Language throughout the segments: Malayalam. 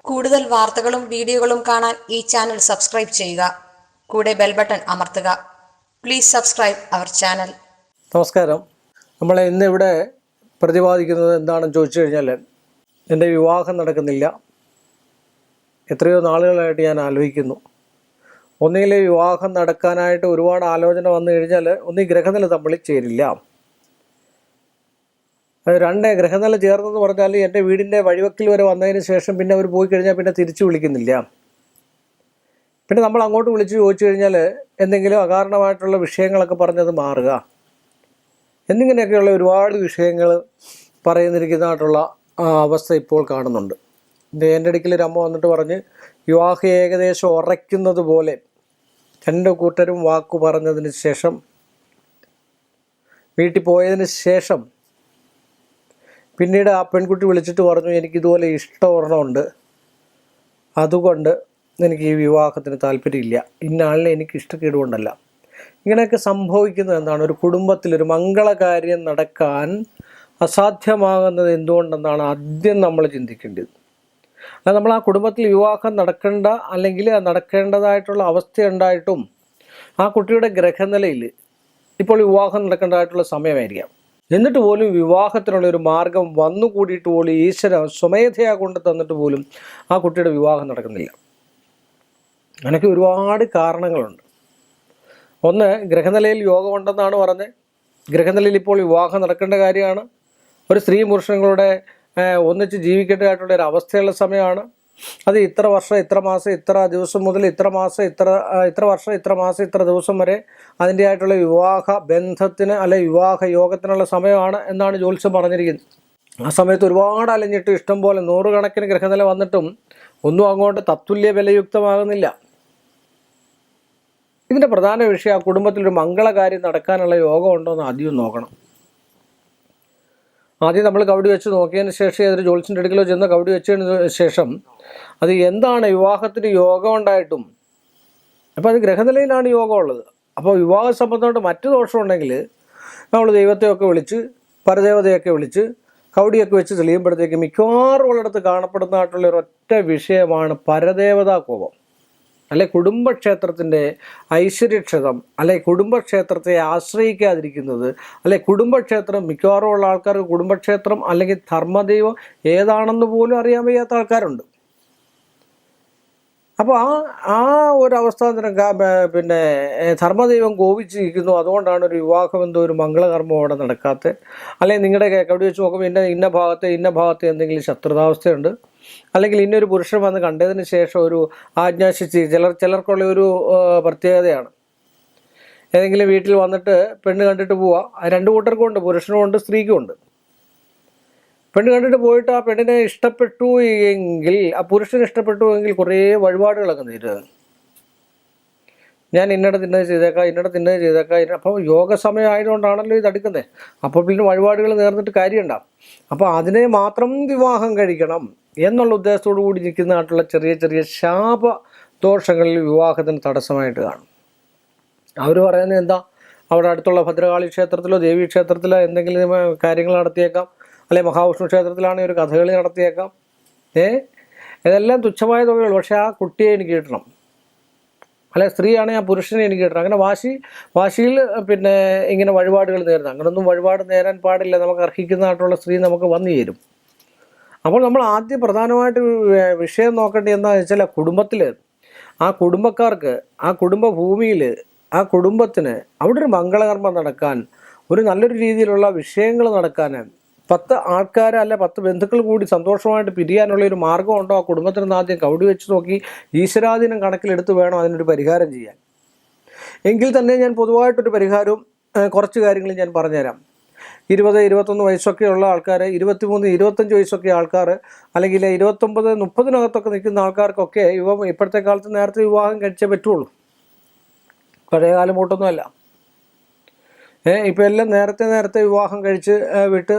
കൂടുതൽ വാർത്തകളും വീഡിയോകളും കാണാൻ ഈ ചാനൽ സബ്സ്ക്രൈബ് ചെയ്യുക. കൂടെ ബെൽ ബട്ടൺ അമർത്തുക. Please subscribe our channel. നമസ്കാരം. നമ്മൾ ഇന്നിവിടെ പ്രതിപാദിക്കുന്നത് എന്താണെന്ന് ചോദിച്ചു കഴിഞ്ഞാൽ, എൻ്റെ വിവാഹം നടക്കുന്നില്ല. എത്രയോ നാളുകളായിട്ട് ഞാൻ ആലോചിക്കുന്നു. ഒന്നുകിൽ വിവാഹം നടക്കാനായിട്ട് ഒരുപാട് ആലോചന വന്നു കഴിഞ്ഞാൽ ഒന്നീ ഗ്രഹനില തമ്മിൽ ചേരില്ല. രണ്ട് ഗ്രഹനില ചേർന്നെന്ന് പറഞ്ഞാൽ എൻ്റെ വീടിൻ്റെ വഴിവക്കിൽ വരെ വന്നതിന് ശേഷം പിന്നെ അവർ പോയി കഴിഞ്ഞാൽ പിന്നെ തിരിച്ചു വിളിക്കുന്നില്ല. പിന്നെ നമ്മൾ അങ്ങോട്ട് വിളിച്ച് ചോദിച്ചു കഴിഞ്ഞാൽ എന്തെങ്കിലും അകാരണമായിട്ടുള്ള വിഷയങ്ങളൊക്കെ പറഞ്ഞത് മാറുക എന്നിങ്ങനെയൊക്കെയുള്ള ഒരുപാട് വിഷയങ്ങൾ പറയുന്നിരിക്കുന്നതായിട്ടുള്ള അവസ്ഥ ഇപ്പോൾ കാണുന്നുണ്ട്. എൻ്റെ അടുക്കൽ ഒരു അമ്മ വന്നിട്ട് പറഞ്ഞ്, വിവാഹം ഏകദേശം ഉറയ്ക്കുന്നത് പോലെ രണ്ട് കൂട്ടരും വാക്കു പറഞ്ഞതിന് ശേഷം വീട്ടിൽ പോയതിന് ശേഷം പിന്നീട് ആ പെൺകുട്ടി വിളിച്ചിട്ട് പറഞ്ഞു, എനിക്കിതുപോലെ ഇഷ്ടമൊരെണ്ണമുണ്ട്, അതുകൊണ്ട് എനിക്ക് ഈ വിവാഹത്തിന് താല്പര്യമില്ല, ഇന്ന ആളിനെ എനിക്ക് ഇഷ്ടക്കേടുകൊണ്ടല്ല. ഇങ്ങനെയൊക്കെ സംഭവിക്കുന്നത് എന്താണ്? ഒരു കുടുംബത്തിലൊരു മംഗളകാര്യം നടക്കാൻ അസാധ്യമാകുന്നത് എന്തുകൊണ്ടെന്നാണ് ആദ്യം നമ്മൾ ചിന്തിക്കേണ്ടത്. അല്ല, നമ്മൾ ആ കുടുംബത്തിൽ വിവാഹം നടക്കേണ്ട അല്ലെങ്കിൽ നടക്കേണ്ടതായിട്ടുള്ള അവസ്ഥയുണ്ടായിട്ടും ആ കുട്ടിയുടെ ഗ്രഹനിലയിൽ ഇപ്പോൾ വിവാഹം നടക്കേണ്ടതായിട്ടുള്ള സമയമായിരിക്കാം. എന്നിട്ട് പോലും വിവാഹത്തിനുള്ളൊരു മാർഗം വന്നുകൂടിയിട്ട് പോലും ഈശ്വര സ്വമേധയാ കൊണ്ട് തന്നിട്ട് പോലും ആ കുട്ടിയുടെ വിവാഹം നടക്കുന്നില്ല. അങ്ങനെയൊക്കെ ഒരുപാട് കാരണങ്ങളുണ്ട്. ഒന്ന്, ഗ്രഹനിലയിൽ യോഗമുണ്ടെന്നാണ് പറഞ്ഞത്. ഗ്രഹനിലയിൽ ഇപ്പോൾ വിവാഹം നടക്കേണ്ട കാര്യമാണ്. ഒരു സ്ത്രീ പുരുഷങ്ങളുടെ ഒന്നിച്ച് ജീവിക്കേണ്ടതായിട്ടുള്ള ഒരു അവസ്ഥയുള്ള സമയമാണ്. അത് ഇത്ര വർഷം ഇത്ര മാസം ഇത്ര ദിവസം മുതൽ ഇത്ര മാസം ഇത്ര വർഷം ഇത്ര മാസം ഇത്ര ദിവസം വരെ അതിൻ്റെ ആയിട്ടുള്ള വിവാഹ ബന്ധത്തിന് അല്ലെ വിവാഹ യോഗത്തിനുള്ള സമയമാണ് എന്നാണ് ജ്യോത്സ്യം പറഞ്ഞിരിക്കുന്നത്. ആ സമയത്ത് ഒരുപാട് അലഞ്ഞിട്ട് ഇഷ്ടം പോലെ നൂറുകണക്കിന് ഗ്രഹനില വന്നിട്ടും ഒന്നും അങ്ങോട്ട് തത്തുല്യ ബലയുക്തമാകുന്നില്ല. ഇതിൻ്റെ പ്രധാന വിഷയം, ആ കുടുംബത്തിലൊരു മംഗളകാര്യം നടക്കാനുള്ള യോഗം ഉണ്ടോ എന്ന് ആദ്യം നോക്കണം. ആദ്യം നമ്മൾ കവടി വെച്ച് നോക്കിയതിന് ശേഷം ഏതൊരു ജ്യോത്സ്യൻ്റെ അടുക്കലോ ചെന്ന് കവടി വെച്ചതിന് ശേഷം അത് എന്താണ് വിവാഹത്തിന് യോഗം ഉണ്ടായിട്ടും, അപ്പോൾ അത് ഗ്രഹനിലയിലാണ് യോഗം ഉള്ളത്. അപ്പോൾ വിവാഹ സംബന്ധമായിട്ട് മറ്റു ദോഷമുണ്ടെങ്കിൽ നമ്മൾ ദൈവത്തെയൊക്കെ വിളിച്ച് പരദേവതയൊക്കെ വിളിച്ച് കവടിയൊക്കെ വെച്ച് തെളിയുമ്പോഴത്തേക്ക് മിക്കവാറും ഉള്ളിടത്ത് കാണപ്പെടുന്നതായിട്ടുള്ള ഒരൊറ്റ വിഷയമാണ് പരദേവതാ കോപം. അല്ലെ കുടുംബക്ഷേത്രത്തിൻ്റെ ഐശ്വര്യക്ഷതം, അല്ലെ കുടുംബക്ഷേത്രത്തെ ആശ്രയിക്കാതിരിക്കുന്നത്, അല്ലെ കുടുംബക്ഷേത്രം മിക്കവാറും ഉള്ള ആൾക്കാർക്ക് കുടുംബക്ഷേത്രം അല്ലെങ്കിൽ ധർമ്മദൈവം ഏതാണെന്ന് പോലും അറിയാൻ വയ്യാത്ത ആൾക്കാരുണ്ട്. അപ്പോൾ ആ ഒരു അവസ്ഥ പിന്നെ ധർമ്മദൈവം കോപിച്ചിരിക്കുന്നു, അതുകൊണ്ടാണ് ഒരു വിവാഹം എന്തോ ഒരു മംഗളകർമ്മം അവിടെ നടക്കാത്തത്. അല്ലെങ്കിൽ നിങ്ങളുടെ കവടി വെച്ച് നോക്കുമ്പോൾ ഇന്ന ഭാഗത്ത് എന്തെങ്കിലും ശത്രുതാവസ്ഥയുണ്ട്, അല്ലെങ്കിൽ ഇന്നൊരു പുരുഷൻ വന്ന് കണ്ടതിന് ശേഷം ഒരു ആജ്ഞാശിച്ച് ചിലർക്കുള്ള ഒരു പ്രത്യേകതയാണ്. ഏതെങ്കിലും വീട്ടിൽ വന്നിട്ട് പെണ്ണ് കണ്ടിട്ട് പോവുക, രണ്ടു കൂട്ടർക്കും ഉണ്ട്, പുരുഷനും ഉണ്ട് സ്ത്രീക്കും ഉണ്ട്. പെണ്ണ് കണ്ടിട്ട് പോയിട്ട് ആ പെണ്ണിനെ ഇഷ്ടപ്പെട്ടു എങ്കിൽ, ആ പുരുഷന് ഇഷ്ടപ്പെട്ടു എങ്കിൽ കുറേ വഴിപാടുകളൊക്കെ നേരുക. ഞാൻ ഇന്നടത്ത് ഇന്നത് ചെയ്തേക്കാം. അപ്പോൾ യോഗ സമയം ആയതുകൊണ്ടാണല്ലോ ഇത് അടുക്കുന്നത്. അപ്പോൾ പിന്നെ വഴിപാടുകൾ നേർന്നിട്ട് കാര്യമുണ്ടാവും. അപ്പോൾ അതിനെ മാത്രം വിവാഹം കഴിക്കണം എന്നുള്ള ഉദ്ദേശത്തോടു കൂടി നിൽക്കുന്നതായിട്ടുള്ള ചെറിയ ചെറിയ ശാപ ദോഷങ്ങളിൽ വിവാഹത്തിന് തടസ്സമായിട്ട് കാണും. അവർ പറയുന്നത് എന്താ, അവിടെ അടുത്തുള്ള ഭദ്രകാളി ക്ഷേത്രത്തിലോ ദേവീ ക്ഷേത്രത്തിലോ എന്തെങ്കിലും കാര്യങ്ങൾ നടത്തിയേക്കാം, അല്ലെ മഹാവിഷ്ണു ക്ഷേത്രത്തിലാണെങ്കിൽ ഒരു കഥകളി നടത്തിയേക്കാം. ഇതെല്ലാം തുച്ഛമായ തുകകൾ. പക്ഷേ ആ കുട്ടിയെ എനിക്ക് കിട്ടണം, അല്ലെ സ്ത്രീയാണെങ്കിൽ ആ പുരുഷനെ എനിക്ക് കിട്ടണം. അങ്ങനെ വാശിയിൽ പിന്നെ ഇങ്ങനെ വഴിപാടുകൾ നേരുന്നത്. അങ്ങനൊന്നും വഴിപാട് നേരാൻ പാടില്ല. നമുക്ക് അർഹിക്കുന്നതായിട്ടുള്ള സ്ത്രീ നമുക്ക് വന്നു ചേരും. അപ്പോൾ നമ്മൾ ആദ്യം പ്രധാനമായിട്ട് വിഷയം നോക്കേണ്ടത് എന്താണെന്ന് വെച്ചാൽ, കുടുംബത്തിൽ ആ കുടുംബക്കാർക്ക്, ആ കുടുംബ ഭൂമിയിൽ, ആ കുടുംബത്തിന് അവിടെ ഒരു മംഗളകർമ്മം നടക്കാൻ, ഒരു നല്ലൊരു രീതിയിലുള്ള വിഷയങ്ങൾ നടക്കാൻ 10 ആൾക്കാർ അല്ലെ 10 ബന്ധുക്കൾ കൂടി സന്തോഷമായിട്ട് പിരിയാനുള്ള ഒരു മാർഗ്ഗമുണ്ടോ ആ കുടുംബത്തിന് ആദ്യം കവടി വെച്ച് നോക്കി ഈശ്വരാധീനം കണക്കിലെടുത്ത് വേണം അതിനൊരു പരിഹാരം ചെയ്യാൻ. എങ്കിൽ തന്നെ ഞാൻ പൊതുവായിട്ടൊരു പരിഹാരവും കുറച്ച് കാര്യങ്ങളും ഞാൻ പറഞ്ഞുതരാം. 20-21 വയസ്സൊക്കെ ഉള്ള ആൾക്കാർ, 23-25 വയസ്സൊക്കെ ആൾക്കാർ, അല്ലെങ്കിൽ 29-30 നിൽക്കുന്ന ആൾക്കാർക്കൊക്കെ ഇപ്പോഴത്തെ കാലത്ത് നേരത്തെ വിവാഹം കഴിച്ചേ പറ്റുള്ളൂ. പഴയ കാലം കൂട്ടൊന്നുമല്ല. ഇപ്പോൾ എല്ലാം നേരത്തെ വിവാഹം കഴിച്ച് വിട്ട്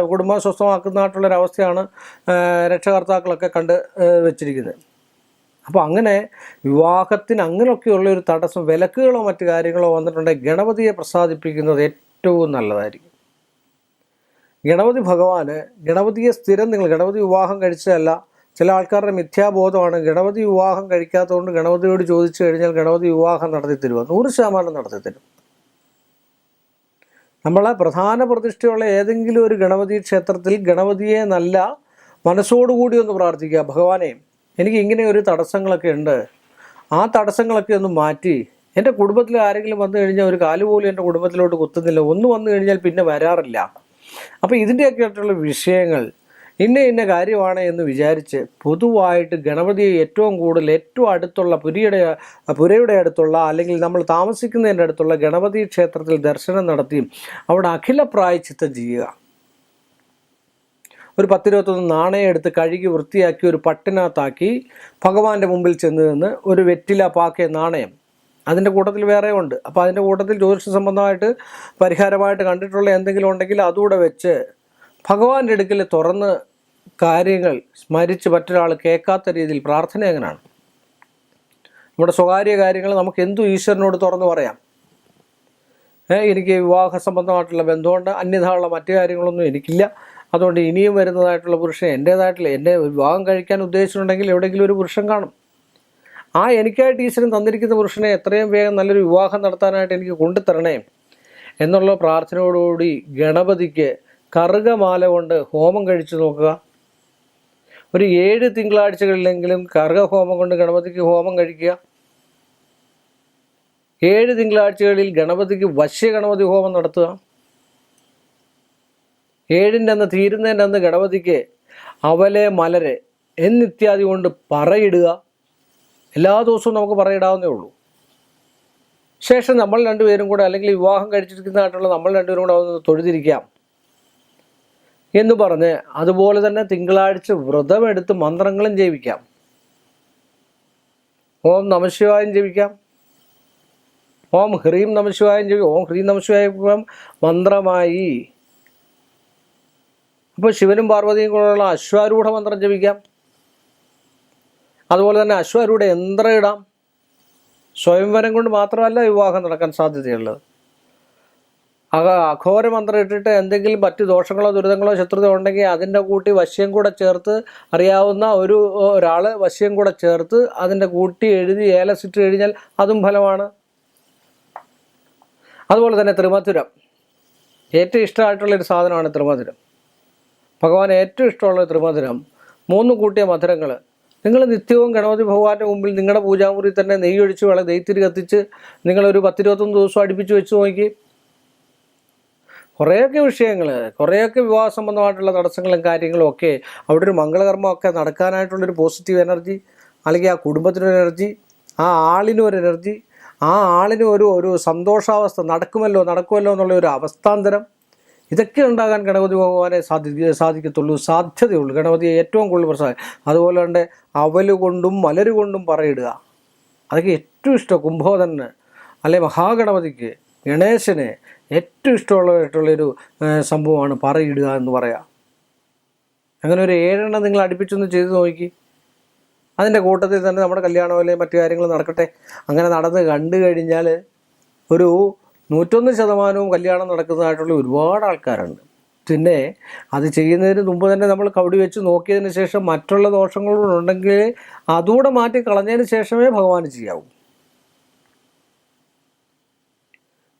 കുടുംബം സ്വസ്ഥമാക്കുന്നതായിട്ടുള്ളൊരവസ്ഥയാണ് രക്ഷകർത്താക്കളൊക്കെ കണ്ട് വെച്ചിരിക്കുന്നത്. അപ്പോൾ അങ്ങനെ വിവാഹത്തിന് അങ്ങനെയൊക്കെയുള്ള ഒരു തടസ്സം, വിലക്കുകളോ മറ്റു കാര്യങ്ങളോ വന്നിട്ടുണ്ടെങ്കിൽ ഗണപതിയെ പ്രസാദിപ്പിക്കുന്നത് ഏറ്റവും നല്ലതായിരിക്കും. ഗണപതി ഭഗവാന്, ഗണപതിയെ സ്ഥിരം നിങ്ങൾ ഗണപതി വിവാഹം കഴിച്ചതല്ല, ചില ആൾക്കാരുടെ മിഥ്യാബോധമാണ് ഗണപതി വിവാഹം കഴിക്കാത്തതുകൊണ്ട് ഗണപതിയോട് ചോദിച്ചു കഴിഞ്ഞാൽ ഗണപതി വിവാഹം നടത്തി തരുമോ? 100% നടത്തി തരും. നമ്മളെ പ്രധാന പ്രതിഷ്ഠയുള്ള ഏതെങ്കിലും ഒരു ഗണപതി ക്ഷേത്രത്തിൽ ഗണപതിയെ നല്ല മനസ്സോടുകൂടി ഒന്ന് പ്രാർത്ഥിക്കുക, ഭഗവാനെ എനിക്ക് ഇങ്ങനെ ഒരു തടസ്സങ്ങളൊക്കെ ഉണ്ട്, ആ തടസ്സങ്ങളൊക്കെ ഒന്ന് മാറ്റി, എൻ്റെ കുടുംബത്തിൽ ആരെങ്കിലും വന്നു കഴിഞ്ഞാൽ ഒരു കാലുപോലും എൻ്റെ കുടുംബത്തിലോട്ട് കുത്തുന്നില്ല, ഒന്ന് വന്നു കഴിഞ്ഞാൽ പിന്നെ വരാറില്ല. അപ്പോൾ ഇതിൻ്റെയൊക്കെ ആയിട്ടുള്ള വിഷയങ്ങൾ ഇന്ന കാര്യമാണ് എന്ന് വിചാരിച്ച് പൊതുവായിട്ട് ഗണപതിയെ ഏറ്റവും കൂടുതൽ ഏറ്റവും അടുത്തുള്ള പുരയുടെ അടുത്തുള്ള അല്ലെങ്കിൽ നമ്മൾ താമസിക്കുന്നതിൻ്റെ അടുത്തുള്ള ഗണപതി ക്ഷേത്രത്തിൽ ദർശനം നടത്തി അവിടെ അഖില പ്രായശ്ചിത്തം ചെയ്യുക. ഒരു 10-21 നാണയം എടുത്ത് കഴുകി വൃത്തിയാക്കി ഒരു പട്ടിനകത്താക്കി ഭഗവാന്റെ മുമ്പിൽ ചെന്ന് നിന്ന് ഒരു വെറ്റില പാക്കിയ നാണയം, അതിൻ്റെ കൂട്ടത്തിൽ വേറെ ഉണ്ട്, അപ്പോൾ അതിൻ്റെ കൂട്ടത്തിൽ ജ്യോതിഷ സംബന്ധമായിട്ട് പരിഹാരമായിട്ട് കണ്ടിട്ടുള്ള എന്തെങ്കിലും ഉണ്ടെങ്കിൽ അതുകൂടെ വെച്ച് ഭഗവാന്റെ അടുക്കൽ തുറന്ന് കാര്യങ്ങൾ സ്മരിച്ച് മറ്റൊരാൾ കേൾക്കാത്ത രീതിയിൽ പ്രാർത്ഥന എങ്ങനെയാണ്? നമ്മുടെ സ്വകാര്യ കാര്യങ്ങൾ നമുക്ക് എന്തു ഈശ്വരനോട് തുറന്ന് പറയാം. എനിക്ക് വിവാഹ സംബന്ധമായിട്ടുള്ള ബന്ധമുണ്ട്, അന്യഥായുള്ള മറ്റു കാര്യങ്ങളൊന്നും എനിക്കില്ല, അതുകൊണ്ട് ഇനിയും വരുന്നതായിട്ടുള്ള പുരുഷൻ എൻ്റേതായിട്ടുള്ള എന്നെ വിവാഹം കഴിക്കാൻ ഉദ്ദേശിച്ചിട്ടുണ്ടെങ്കിൽ എവിടെയെങ്കിലും ഒരു പുരുഷൻ കാണും. ആ എനിക്കായിട്ട് ഈശ്വരൻ തന്നിരിക്കുന്ന പുരുഷനെ എത്രയും വേഗം നല്ലൊരു വിവാഹം നടത്താനായിട്ട് എനിക്ക് കൊണ്ടുതരണേ എന്നുള്ള പ്രാർത്ഥനയോടുകൂടി ഗണപതിക്ക് കറുകമാല കൊണ്ട് ഹോമം കഴിച്ചു നോക്കുക. ഒരു 7 തിങ്കളാഴ്ചകളിലെങ്കിലും കറുകഹോമം കൊണ്ട് ഗണപതിക്ക് ഹോമം കഴിക്കുക. 7 തിങ്കളാഴ്ചകളിൽ ഗണപതിക്ക് വശ്യഗണപതി ഹോമം നടത്തുക. 7ൻ്റെ അന്ന് തീരുന്നതിൻ്റെ അന്ന് ഗണപതിക്ക് അവലെ മലരെ എന്നിത്യാദി കൊണ്ട് പറയിടുക. എല്ലാ ദിവസവും നമുക്ക് പറയിടാവുന്നേ ഉള്ളൂ. ശേഷം നമ്മൾ രണ്ടുപേരും കൂടെ അല്ലെങ്കിൽ വിവാഹം കഴിച്ചിരിക്കുന്നതായിട്ടുള്ള നമ്മൾ രണ്ടുപേരും കൂടെ ഒന്ന് തൊഴുതിരിക്കാം എന്ന് പറഞ്ഞ് അതുപോലെ തന്നെ തിങ്കളാഴ്ച വ്രതമെടുത്ത് മന്ത്രങ്ങളും ജപിക്കാം. ഓം നമഃശിവായം ജപിക്കാം, ഓം ഹ്രീം നമഃശിവായം ജപിക്കാം. ഓം ഹ്രീം നമഃശിവായം മന്ത്രമായി. അപ്പോൾ ശിവനും പാർവതിയും കൂടെയുള്ള അശ്വാരൂഢ മന്ത്രം ജപിക്കാം. അതുപോലെ തന്നെ അശ്വാരൂഢ യന്ത്രം ഇടാം. സ്വയംവരം കൊണ്ട് മാത്രമല്ല വിവാഹം നടക്കാൻ സാധ്യതയുള്ളത്. അഘോര മന്ത്രം ഇട്ടിട്ട് എന്തെങ്കിലും മറ്റ് ദോഷങ്ങളോ ദുരിതങ്ങളോ ശത്രുതയോ ഉണ്ടെങ്കിൽ അതിൻ്റെ കൂട്ടി വശ്യം കൂടെ ചേർത്ത്, അറിയാവുന്ന ഒരാൾ വശ്യം കൂടെ ചേർത്ത് അതിൻ്റെ കൂട്ടി എഴുതി ഏലസിട്ട് കഴിഞ്ഞാൽ അതും ഫലമാണ്. അതുപോലെ തന്നെ ത്രിമധുരം, ഏറ്റവും ഇഷ്ടമായിട്ടുള്ളൊരു സാധനമാണ് ത്രിമധുരം. ഭഗവാൻ ഏറ്റവും ഇഷ്ടമുള്ള ത്രിമധുരം 3 കൂട്ടിയ മധുരങ്ങൾ നിങ്ങൾ നിത്യവും ഗണപതി ഭഗവാന്റെ മുമ്പിൽ നിങ്ങളുടെ പൂജാമുറി തന്നെ നെയ്യൊഴിച്ച് നെയ്ത്തിരി കത്തിച്ച് നിങ്ങളൊരു 10-21 ദിവസം അടുപ്പിച്ച് വെച്ച് നോക്കി. കുറേയൊക്കെ വിഷയങ്ങൾ, കുറേയൊക്കെ വിവാഹ സംബന്ധമായിട്ടുള്ള തടസ്സങ്ങളും കാര്യങ്ങളും ഒക്കെ അവിടെ ഒരു മംഗളകർമ്മമൊക്കെ നടക്കാനായിട്ടുള്ളൊരു പോസിറ്റീവ് എനർജി, അല്ലെങ്കിൽ ആ കുടുംബത്തിനൊരു എനർജി, ആ ആളിനും ഒരു എനർജി, ആ ആളിനും ഒരു സന്തോഷാവസ്ഥ, നടക്കുമല്ലോ എന്നുള്ള ഒരു അവസ്ഥാന്തരം, ഇതൊക്കെ ഉണ്ടാകാൻ ഗണപതി ഭഗവാനെ സാധിക്കത്തുള്ളൂ, സാധ്യതയുള്ളൂ. ഗണപതിയെ ഏറ്റവും കൂടുതൽ പ്രസാദം. അതുപോലെ തന്നെ അവല് കൊണ്ടും മലര് കൊണ്ടും പറയിടുക, അതൊക്കെ ഏറ്റവും ഇഷ്ടം. കുംഭോദരന് അല്ലെ മഹാഗണപതിക്ക്, ഗണേശന് ഏറ്റവും ഇഷ്ടമുള്ളതായിട്ടുള്ളൊരു സംഭവമാണ് പറയിടുക എന്ന് പറയാം. അങ്ങനെ ഒരു 7 എണ്ണം നിങ്ങൾ അടുപ്പിച്ചൊന്ന് ചെയ്ത് നോക്കി. അതിൻ്റെ കൂട്ടത്തിൽ തന്നെ നമ്മുടെ കല്യാണമോ അല്ലെങ്കിൽ മറ്റു കാര്യങ്ങൾ നടക്കട്ടെ. അങ്ങനെ നടന്ന് കണ്ടു കഴിഞ്ഞാൽ ഒരു 101% കല്യാണം നടക്കുന്നതായിട്ടുള്ള ഒരുപാട് ആൾക്കാരുണ്ട്. പിന്നെ അത് ചെയ്യുന്നതിന് മുമ്പ് തന്നെ നമ്മൾ കവടി വെച്ച് നോക്കിയതിന് ശേഷം മറ്റുള്ള ദോഷങ്ങളുണ്ടെങ്കിൽ അതുകൂടെ മാറ്റി കളഞ്ഞതിന് ശേഷമേ ഭഗവാന് ചെയ്യാവൂ.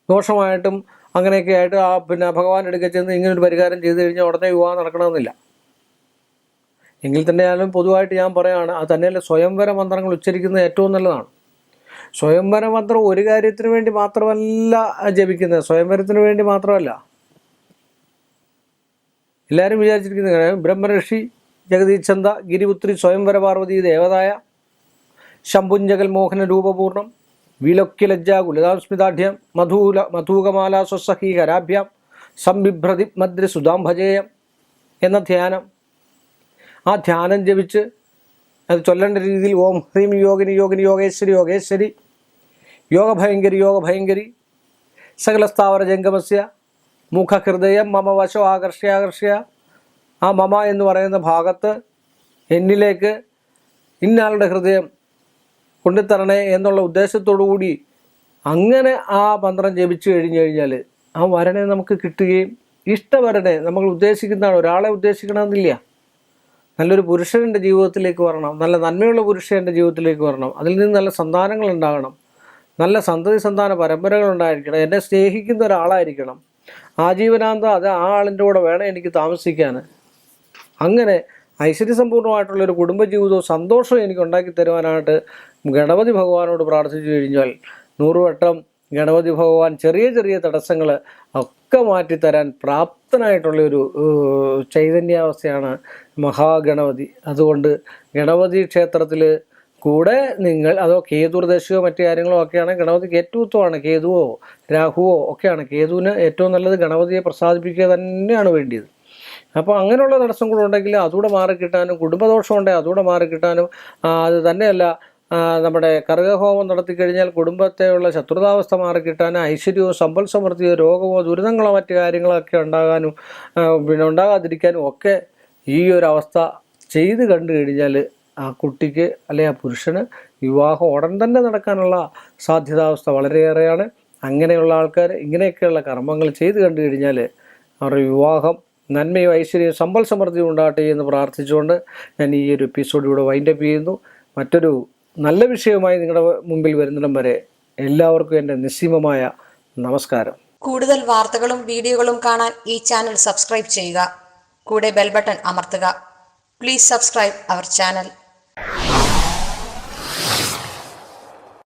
ദോഷമായിട്ടും അങ്ങനെയൊക്കെ ആയിട്ട് പിന്നെ ഭഗവാന്റെ അടുക്കൽ ചെന്ന് ഇങ്ങനൊരു പരിഹാരം ചെയ്ത് കഴിഞ്ഞാൽ ഉടനെ വിവാഹം നടക്കണമെന്നില്ല. എങ്കിൽ തന്നെയാലും പൊതുവായിട്ട് ഞാൻ പറയുകയാണ്, അത് തന്നെയല്ല സ്വയംവര മന്ത്രങ്ങൾ ഉച്ചരിക്കുന്നത് ഏറ്റവും നല്ലതാണ്. സ്വയംവര മന്ത്രം ഒരു കാര്യത്തിന് വേണ്ടി മാത്രമല്ല ജപിക്കുന്നത്, സ്വയംവരത്തിന് വേണ്ടി മാത്രമല്ല. എല്ലാവരും വിചാരിച്ചിരിക്കുന്നത് ബ്രഹ്മഋഷി ജഗദീച്ഛന്ത ഗിരിപുത്രി സ്വയംവര പാർവതി ദേവതായ ശംഭുഞ്ജകൽ മോഹന രൂപപൂർണം വിലൊക്യലജ്ജ ഗുലിതാസ്മിതാഢ്യം മധൂകമാലാ സ്വസഹീ കരാഭ്യാം സംബിഭ്രതി മദ്രി സുധാം ഭജേയം എന്ന ധ്യാനം, ആ ധ്യാനം ജപിച്ച് അത് ചൊല്ലേണ്ട രീതിയിൽ ഓം ഹ്രീം യോഗിനി യോഗിനി യോഗേശ്വരി യോഗേശ്വരി യോഗഭയങ്കരി സകലസ്ഥാവര ജംഗമസ്യ മുഖഹൃദയം മമ വശോ ആകർഷ്യ. ആ മമ എന്ന് പറയുന്ന ഭാഗത്ത് എന്നിലേക്ക് ഇന്നാളുടെ ഹൃദയം കൊണ്ടുതരണേ എന്നുള്ള ഉദ്ദേശത്തോടു കൂടി അങ്ങനെ ആ മന്ത്രം ജപിച്ചു കഴിഞ്ഞാൽ ആ വരനെ നമുക്ക് കിട്ടുകയും ഇഷ്ടവരനെ നമ്മൾ ഉദ്ദേശിക്കുന്നതാണ്. ഒരാളെ ഉദ്ദേശിക്കണമെന്നില്ല, നല്ലൊരു പുരുഷൻ എൻ്റെ ജീവിതത്തിലേക്ക് വരണം, നല്ല നന്മയുള്ള പുരുഷൻ എൻ്റെ ജീവിതത്തിലേക്ക് വരണം, അതിൽ നിന്ന് നല്ല സന്താനങ്ങൾ ഉണ്ടാകണം, നല്ല സന്തതി പരമ്പരകൾ ഉണ്ടായിരിക്കണം, എന്നെ സ്നേഹിക്കുന്ന ഒരാളായിരിക്കണം, ആജീവനാന്തം അത് ആ ആളിൻ്റെ കൂടെ വേണം എനിക്ക് താമസിക്കാൻ. അങ്ങനെ ഐശ്വര്യസമ്പൂർണ്ണമായിട്ടുള്ളൊരു കുടുംബജീവിതവും സന്തോഷവും എനിക്ക് ഉണ്ടാക്കി തരുവാനായിട്ട് ഗണപതി ഭഗവാനോട് പ്രാർത്ഥിച്ചു കഴിഞ്ഞാൽ 100 വട്ടം ഗണപതി ഭഗവാൻ ചെറിയ ചെറിയ തടസ്സങ്ങൾ ഒക്കെ മാറ്റിത്തരാൻ പ്രാപ്തനായിട്ടുള്ളൊരു ചൈതന്യാവസ്ഥയാണ് മഹാഗണപതി. അതുകൊണ്ട് ഗണപതി ക്ഷേത്രത്തിൽ കൂടെ നിങ്ങൾ അതോ കേതുർദശയോ മറ്റു കാര്യങ്ങളോ ഒക്കെയാണ് ഗണപതിക്ക് ഏറ്റവും ഉത്തമമാണ്. കേതുവോ രാഹുവോ ഒക്കെയാണ്. കേതുവിന് ഏറ്റവും നല്ലത് ഗണപതിയെ പ്രസാദിപ്പിക്കുക തന്നെയാണ് വേണ്ടിയത്. അപ്പോൾ അങ്ങനെയുള്ള തടസ്സങ്ങളുണ്ടെങ്കിൽ അതുകൂടെ മാറിക്കിട്ടാനും, കുടുംബദോഷം ഉണ്ടെങ്കിൽ അതുകൂടെ മാറിക്കിട്ടാനും, അത് തന്നെയല്ല നമ്മുടെ കർഗഹോമം നടത്തിക്കഴിഞ്ഞാൽ കുടുംബത്തെയുള്ള ശത്രുതാവസ്ഥ മാറിക്കിട്ടാനും, ഐശ്വര്യവും സമ്പൽ സമൃദ്ധിയോ രോഗമോ ദുരിതങ്ങളോ മറ്റു കാര്യങ്ങളൊക്കെ ഉണ്ടാകാനും പിന്നെ ഉണ്ടാകാതിരിക്കാനും ഒക്കെ ഈ ഒരു അവസ്ഥ ചെയ്ത് കണ്ടു കഴിഞ്ഞാൽ ആ കുട്ടിക്ക് അല്ലെങ്കിൽ ആ പുരുഷന് വിവാഹം ഉടൻ തന്നെ നടക്കാനുള്ള സാധ്യതാവസ്ഥ വളരെയേറെയാണ്. അങ്ങനെയുള്ള ആൾക്കാർ ഇങ്ങനെയൊക്കെയുള്ള കർമ്മങ്ങൾ ചെയ്ത് കണ്ടു കഴിഞ്ഞാൽ അവരുടെ വിവാഹം നന്മയും ഐശ്വര്യവും സമ്പൽ സമൃദ്ധിയും ഉണ്ടാകട്ടെ എന്ന് പ്രാർത്ഥിച്ചുകൊണ്ട് ഞാൻ ഈ ഒരു എപ്പിസോഡ് ഇവിടെ വൈൻഡപ്പ് ചെയ്യുന്നു. മറ്റൊരു നല്ല വിഷയവുമായി നിങ്ങളുടെ മുമ്പിൽ വരുന്നിടം വരെ എല്ലാവർക്കും എൻ്റെ നിസ്സീമമായ നമസ്കാരം. കൂടുതൽ വാർത്തകളും വീഡിയോകളും കാണാൻ ഈ ചാനൽ സബ്സ്ക്രൈബ് ചെയ്യുക. കൂടെ ബെൽ ബട്ടൺ അമർത്തുക. Please subscribe our channel.